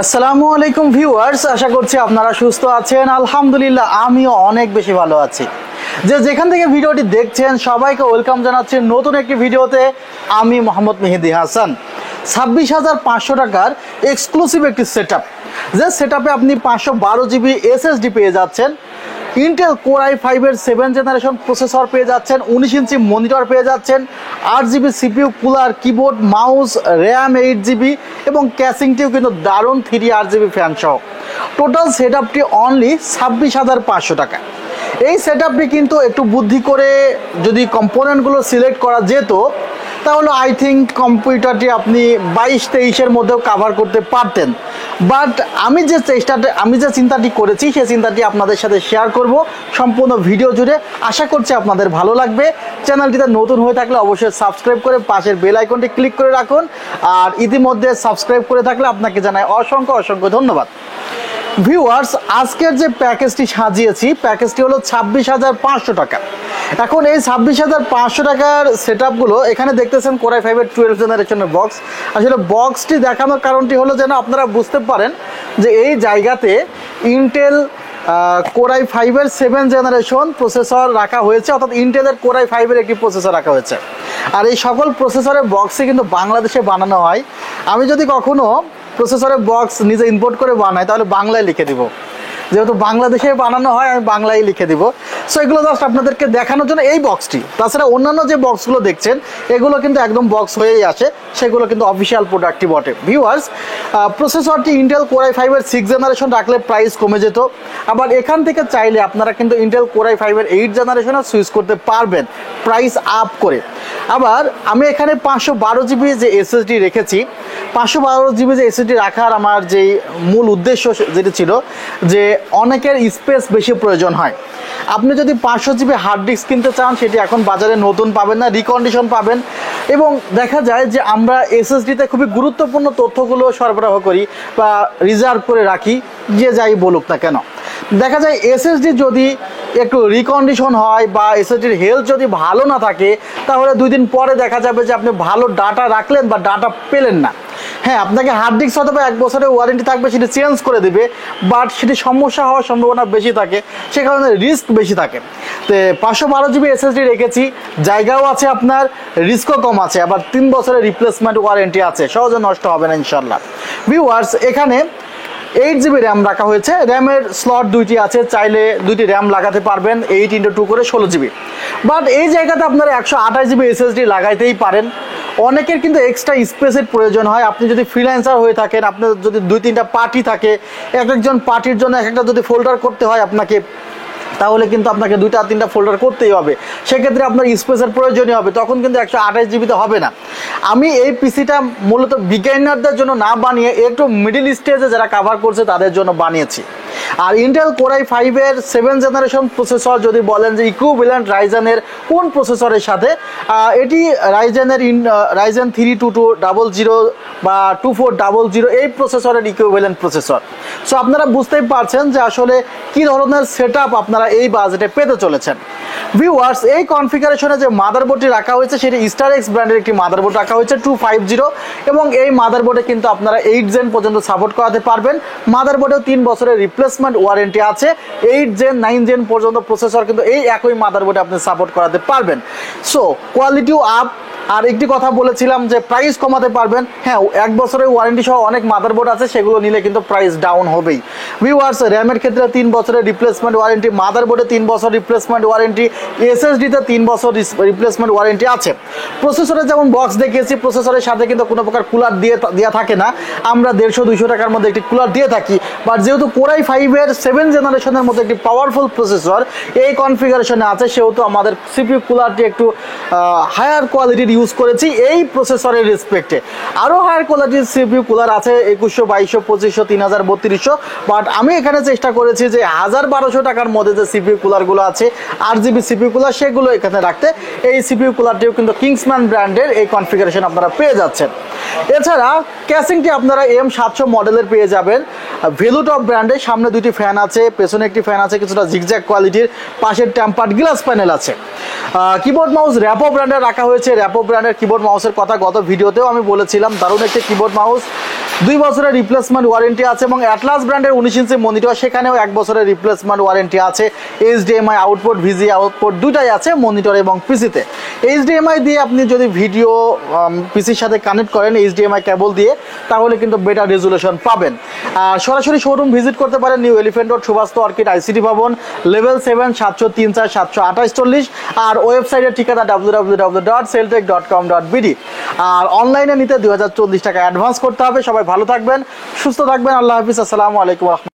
আসসালামু আলাইকুম ভিউয়ার্স, আশা করছি আপনারা সুস্থ আছেন। আলহামদুলিল্লাহ আমিও অনেক বেশি ভালো আছি। যেখান থেকে ভিডিওটি দেখছেন সবাইকে ওয়েলকাম জানাচ্ছি নতুন একটি ভিডিওতে। আমি মোহাম্মদ মেহেদি হাসান। 26,500 টাকার এক্সক্লুসিভ একটি সেটআপ, যে সেটআপে আপনি 512 জিবি এসএসডি পেয়ে যাচ্ছেন, ইন্টেল কোর i5 এর 7 জেনারেশন প্রসেসর পেয়ে যাচ্ছেন, 19 ইঞ্চি মনিটর পেয়ে যাচ্ছেন, 8 GB CPU, cooler, keyboard, mouse, RAM 8 GB এবং ক্যাসিংটিও কিন্তু দারুণ 3 RGB ফ্যান সহ। টোটাল সেটআপটি অনলি 26,500 টাকা। এই সেটআপটি কিন্তু একটু বুদ্ধি করে যদি কম্পোনেন্টগুলো সিলেক্ট করা যেত তাহলে আই থিঙ্ক কম্পিউটারটি আপনি 22-23-এর মধ্যেও কাভার করতে পারতেন। বাট আমি যে চিন্তাটি করেছি সেই চিন্তাটি আপনাদের সাথে শেয়ার করব সম্পূর্ণ ভিডিও জুড়ে। আশা করছি আপনাদের ভালো লাগবে। চ্যানেলটিতে নতুন হয়ে থাকলে অবশ্যই সাবস্ক্রাইব করে পাশের বেল আইকনটি ক্লিক করে রাখুন, আর ইতিমধ্যে সাবস্ক্রাইব করে থাকলে আপনাকে জানাই অসংখ্য ধন্যবাদ। ভিউয়ার্স, আজকের যে প্যাকেজটি সাজিয়েছি প্যাকেজটি হলো 26,500 টাকা। এখন এই 26,500 টাকার সেটআপগুলো এখানে দেখতেছেন কোর i5 এর 12 জেনারেশনের বক্স। আসলে বক্সটি দেখানোর কারণটি হলো যেন আপনারা বুঝতে পারেন যে এই জায়গাতে ইন্টেল কোর i5 এর 7 জেনারেশন প্রসেসর রাখা হয়েছে, অর্থাৎ ইন্টেলের কোর i5 এর একটি প্রসেসর রাখা হয়েছে। আর এই সকল প্রসেসরের বক্সই কিন্তু বাংলাদেশে বানানো হয়। আমি যদি কখনো প্রসেসরের বক্স নিজে ইম্পোর্ট করে বানাই তাহলে বাংলায় লিখে দিব, যেহেতু বাংলাদেশে বানানো হয় আমি বাংলায় লিখে দিব। সো এগুলো জাস্ট আপনাদেরকে দেখানোর জন্য এই বক্সটি। তাছাড়া অন্যান্য যে বক্সগুলো দেখছেন এগুলো কিন্তু একদম বক্স হয়েই আসে, সেগুলো কিন্তু অফিসিয়াল প্রোডাক্টই বটে। ভিউয়ার্স, প্রসেসরটি ইন্টেল কোর i5 এর 6 জেনারেশন রাখলে প্রাইস কমে যেত। আবার এখান থেকে চাইলে আপনারা কিন্তু ইন্টেল কোর i5 এর 8 জেনারেশনে সুইচ করতে পারবেন প্রাইস আপ করে। আবার আমি এখানে 512 জিবি যে এসএসডি রেখেছি, 512 জিবি যে এসএসডি রাখার আমার যেই মূল উদ্দেশ্য যেটি ছিল যে অনেকের স্পেস বেশি প্রয়োজন হয়। আপনি যদি 500 জিবি হার্ড ডিস্ক কিনতে চান সেটি এখন বাজারে নতুন পাবেন না, রিকন্ডিশন পাবেন। এবং দেখা যায় যে আমরা এসএসডিতে খুবই গুরুত্বপূর্ণ তথ্যগুলো সরবরাহ করি বা রিজার্ভ করে রাখি, যে যাই বলুক না কেন। দেখা যায় এসএসডি যদি একটু রিকন্ডিশন হয় বা এসএসডির হেলথ যদি ভালো না থাকে তাহলে 2 দিন পরে দেখা যাবে যে আপনি ভালো ডাটা রাখলেন বা ডাটা পেলেন না। হ্যাঁ, আপনাকে হার্ড ডিস্ক হয়তো 1 বছরের ওয়ারেন্টি থাকবে, সেটি চেঞ্জ করে দেবে, বাট সেটি সমস্যা হওয়ার সম্ভাবনা বেশি থাকে, সে কারণে রিস্ক বেশি থাকে। তো 512 জিবি এসএসডি রেখেছি, জায়গাও আছে, আপনার রিস্কও কম আছে, আবার 3 বছরের রিপ্লেসমেন্ট ওয়ারেন্টি আছে, সহজে নষ্ট হবে না ইনশাল্লাহ। ভিউয়ার্স, এখানে 8 জিবি র্যাম রাখা হয়েছে, র্যামের স্লট 2টি আছে, চাইলে 2টি র্যাম লাগাতে পারবেন, 8x2 করে 16 জিবি। বাট এই জায়গাতে আপনারা 128 জিবি এসএসডি লাগাইতেই পারেন। অনেকের কিন্তু এক্সট্রা স্পেসের প্রয়োজন হয়। আপনি যদি ফ্রিল্যান্সার হয়ে থাকেন, আপনার যদি 2-3টা পার্টি থাকে, একজন পার্টির জন্য একটা যদি ফোল্ডার করতে হয় আপনাকে, তাহলে কিন্তু আপনাকে 2-3টা ফোল্ডার করতেই হবে, সেক্ষেত্রে আপনার স্পেসের প্রয়োজনই হবে, তখন কিন্তু 128 জিবিতে হবে না। আমি এই পিসিটা মূলত বিগিনারদের জন্য না বানিয়ে একটু মিডিল স্টেজে যারা কাভার করছে তাদের জন্য বানিয়েছি। আর ইন্টেল কোর i5 এর 7 জেনারেশন প্রসেসর যদি বলেন যে ইকুইভ্যালেন্ট রাইজেনের কোন প্রসেসরের সাথে, এটি রাইজেন 3-2200 বা 2400 এই প্রসেসরের ইকুইভ্যালেন্ট প্রসেসর। সো আপনারা বুঝতেই পারছেন যে আসলে কি ধরনের সেটআপ আপনারা এই বাজেটে পেতে চলেছেন। ভিউয়ার্স, এই কনফিগারেশনে যে মাদারবোর্ডটি রাখা হয়েছে সেটি স্টারএক্স ব্র্যান্ডের একটি মাদারবোর্ড রাখা হয়েছে 250, এবং এই মাদারবোর্ডে কিন্তু আপনারা 8 জেন পর্যন্ত সাপোর্ট করাতে পারবেন। মাদারবোর্ডেও 3 বছরের রিপ্লেসমেন্ট ওয়ারেন্টি আছে। 8 জেন 9 জেন পর্যন্ত প্রসেসর কিন্তু এই একই মাদারবোর্ডে আপনি সাপোর্ট করাতে পারবেন। সো কোয়ালিটিও আপ। আর একটি কথা বলেছিলাম যে প্রাইস কমাতে পারবেন। হ্যাঁ, 1 বছরের ওয়ারেন্টি সহ অনেক মাদারবোর্ড আছে, সেগুলো নিলে কিন্তু প্রাইস ডাউন হবেই। ভিউয়ার্স, র্যামের ক্ষেত্রে 3 বছরের রিপ্লেসমেন্ট ওয়ারেন্টি, মাদারবোর্ডে 3 বছর রিপ্লেসমেন্ট ওয়ারেন্টি, এসএসডিতে 3 বছর রিপ্লেসমেন্ট ওয়ারেন্টি আছে। প্রসেসরে যেমন বক্স দেখিয়েছি, প্রসেসরের সাথে কিন্তু কোনো প্রকার কুলার দেওয়া থাকে না। আমরা 150-200 টাকার মধ্যে একটি কুলার দিয়ে থাকি, বাট যেহেতু কোর i5 এর 7 জেনারেশনের মধ্যে একটি পাওয়ারফুল প্রসেসর এই কনফিগারেশনে আছে, সেহেতু আমাদের সিপিইউ কুলারটি একটু হায়ার কোয়ালিটির ইউজ করেছি এই প্রসেসরের রেসপেক্টে। আরও হায়ার কোয়ালিটির সিপিইউ কুলার আছে 2100, 2200, 2500, 3000, 3200, বাট আমি এখানে চেষ্টা করেছি যে 1000-1200 টাকার মধ্যে যে সিপিইউ কুলারগুলো আছে 8 জিবি সিপিইউ কুলার, সেগুলো এখানে রাখতে। এই সিপিইউ কুলারটিও কিন্তু কিংসম্যান ব্র্যান্ডের এই কনফিগারেশন আপনারা পেয়ে যাচ্ছেন। এছাড়া ক্যাসিংটি আপনারা M700 মডেলের পেয়ে যাবেন, ভেলুটপ ব্র্যান্ডের। সামনে 2টি ফ্যান আছে, পেছনে একটি ফ্যান আছে, কিছুটা জিগজ্যাগ কোয়ালিটির, পাশের টেম্পার্ড গ্লাস প্যানেল আছে। কিবোর্ড মাউস র্যাপো ব্র্যান্ডের রাখা হয়েছে। র্যাপো ব্র্যান্ডের কিবোর্ড মাউসের কথা গত ভিডিওতেও আমি বলেছিলাম, দারুণ একটি কিবোর্ড মাউস। 2 বছরের রিপ্লেসমেন্ট ওয়ারেন্টি আছে এবং অ্যাটলাস ব্র্যান্ডের 19 ইঞ্চি মনিটর, সেখানেও 1 বছরের রিপ্লেসমেন্ট ওয়ারেন্টি আছে। এইচডিএমআই আউটপুট, ভিজি আউটপুট দুটাই আছে মনিটর এবং পিসিতে। এইচডিএমআই দিয়ে আপনি যদি ভিডিও পিসির সাথে কানেক্ট করেন এইচডিএমআই কেবল দিয়ে, তাহলে কিন্তু বেটার রেজুলেশন পাবেন। আর সরাসরি শোরুম ভিজিট করতে পারেন New Elephant Road, Subhash Orchid ICT Bhaban, level 7, 703 728 আর ওয়েবসাইটের ঠিকানা www.celltech.com.bd। আর অনলাইনে নিতে 2040 টাকা অ্যাডভান্স করতে হবে। সবাই ভালো থাকবেন, সুস্থ থাকবেন, আল্লাহ হাফিজ, আসসালামু আলাইকুম।